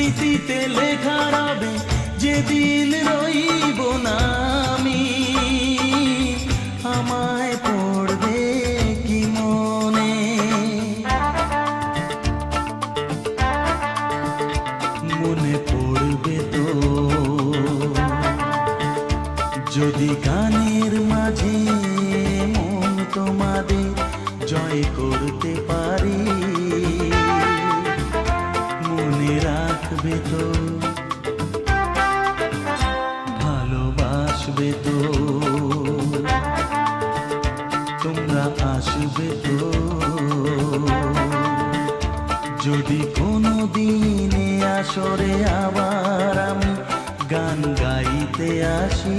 স্মৃতিতে লেখা রবে যেদিন রইব না আমি, আমায় পড়বে কি মনে? মনে পড়বে তো যদি গানের মাঝে মন তোমাদের জয় করতে পারি। মনে রাখবে তো, ভালোবাসবে তো, তোমরা আসবে তো যদি কোনো দিনে আসরে আবার আমি গান গাইতে আসি।